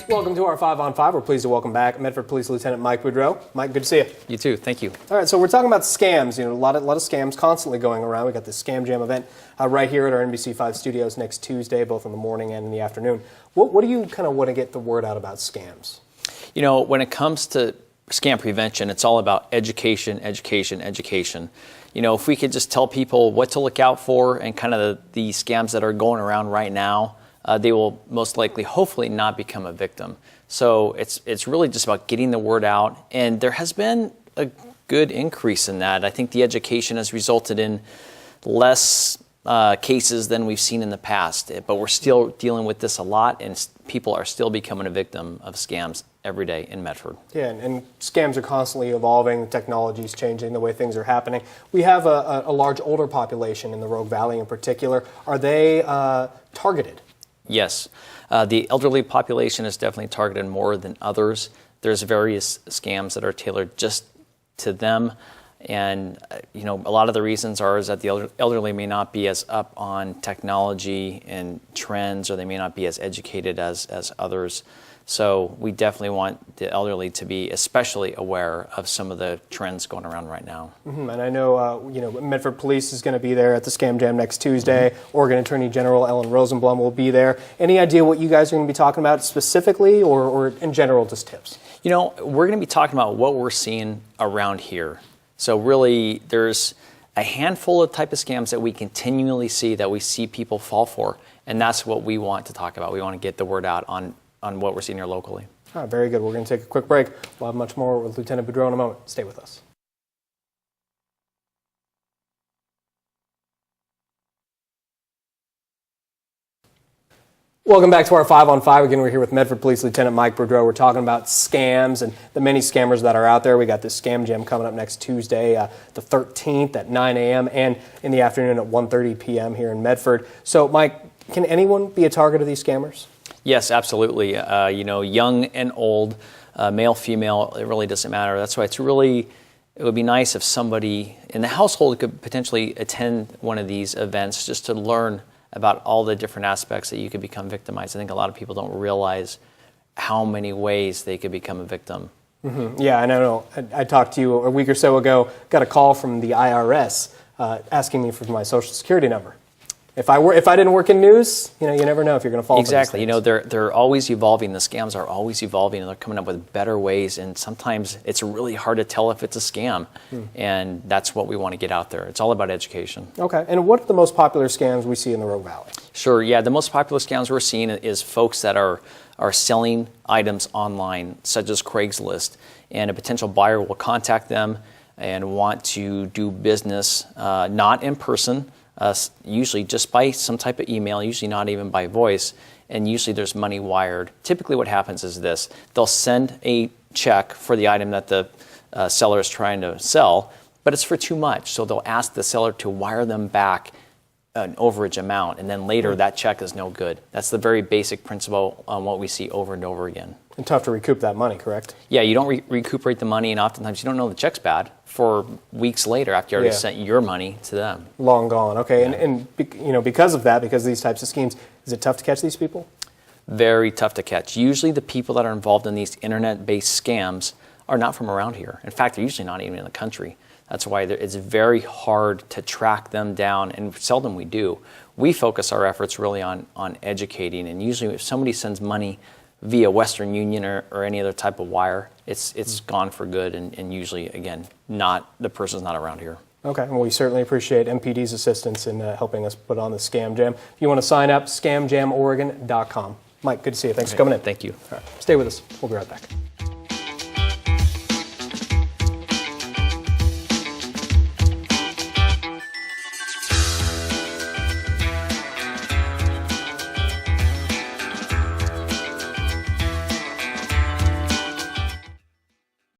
Welcome to our 5 on 5. We're pleased to welcome back Medford Police Lieutenant Mike Budreau. Mike, good to see you. You too. Thank you. All right, so we're talking about scams. You know, a lot of scams constantly going around. We got this Scam Jam event right here at our NBC5 studios next Tuesday, both in the morning and in the afternoon. What do you kind of want to get the word out about scams? You know, when it comes to scam prevention, it's all about education, education, education. You know, if we could just tell people what to look out for and kind of the scams that are going around right now, they will most likely, hopefully, not become a victim. So it's really just about getting the word out, and there has been a good increase in that. I think the education has resulted in less cases than we've seen in the past, but we're still dealing with this a lot, and people are still becoming a victim of scams every day in Medford. Yeah, and scams are constantly evolving, technology is changing, the way things are happening. We have a large older population in the Rogue Valley in particular. Are they targeted? Yes. The elderly population is definitely targeted more than others. There's various scams that are tailored just to them. And, you know, a lot of the reasons are is that the elderly may not be as up on technology and trends, or they may not be as educated as others. So we definitely want the elderly to be especially aware of some of the trends going around right now. Mm-hmm. And I know, you know, Medford Police is going to be there at the Scam Jam next Tuesday. Mm-hmm. Oregon Attorney General Ellen Rosenblum will be there. Any idea what you guys are going to be talking about specifically, or in general, just tips? You know, we're going to be talking about what we're seeing around here. So really, there's a handful of type of scams that we continually see, that we see people fall for, and that's what we want to talk about. We want to get the word out on what we're seeing here locally. All right, very good. We're going to take a quick break. We'll have much more with Lieutenant Budreau in a moment. Stay with us. Welcome back to our 5 on 5. Again, we're here with Medford Police Lieutenant Mike Budreau. We're talking about scams and the many scammers that are out there. We got this Scam Jam coming up next Tuesday, the 13th at 9 a.m. and in the afternoon at 1:30 p.m. here in Medford. So, Mike, can anyone be a target of these scammers? Yes, absolutely. You know, young and old, male, female, it really doesn't matter. That's why it would be nice if somebody in the household could potentially attend one of these events just to learn about all the different aspects that you could become victimized. I think a lot of people don't realize how many ways they could become a victim. Mm-hmm. Yeah, I know. I talked to you a week or so ago, got a call from the IRS asking me for my Social Security number. If I didn't work in news, you know, you never know if you're going to fall. Exactly. You know, they're always evolving. The scams are always evolving, and they're coming up with better ways. And sometimes it's really hard to tell if it's a scam, and that's what we want to get out there. It's all about education. Okay. And what are the most popular scams we see in the Rogue Valley? Sure. Yeah, the most popular scams we're seeing is folks that are selling items online, such as Craigslist, and a potential buyer will contact them and want to do business, not in person. Usually just by some type of email, usually not even by voice, and usually there's money wired. Typically what happens is this: they'll send a check for the item that the seller is trying to sell, but it's for too much, so they'll ask the seller to wire them back an overage amount, and then later that check is no good. That's the very basic principle on what we see over and over again. And tough to recoup that money, correct? Yeah, you don't recuperate the money, and oftentimes you don't know the check's bad for weeks later after you already sent your money to them. Long gone. Okay, yeah. and you know, because of these types of schemes, is it tough to catch these people? Very tough to catch. Usually the people that are involved in these internet-based scams are not from around here. In fact, they're usually not even in the country. That's why it's very hard to track them down, and seldom we do. We focus our efforts really on educating, and usually if somebody sends money via Western Union or any other type of wire, it's gone for good, and usually, again, the person's not around here. Okay, well, we certainly appreciate MPD's assistance in helping us put on the Scam Jam. If you want to sign up, scamjamoregon.com. Mike, good to see you. Thanks for coming in. Thank you. All right, stay with us. We'll be right back.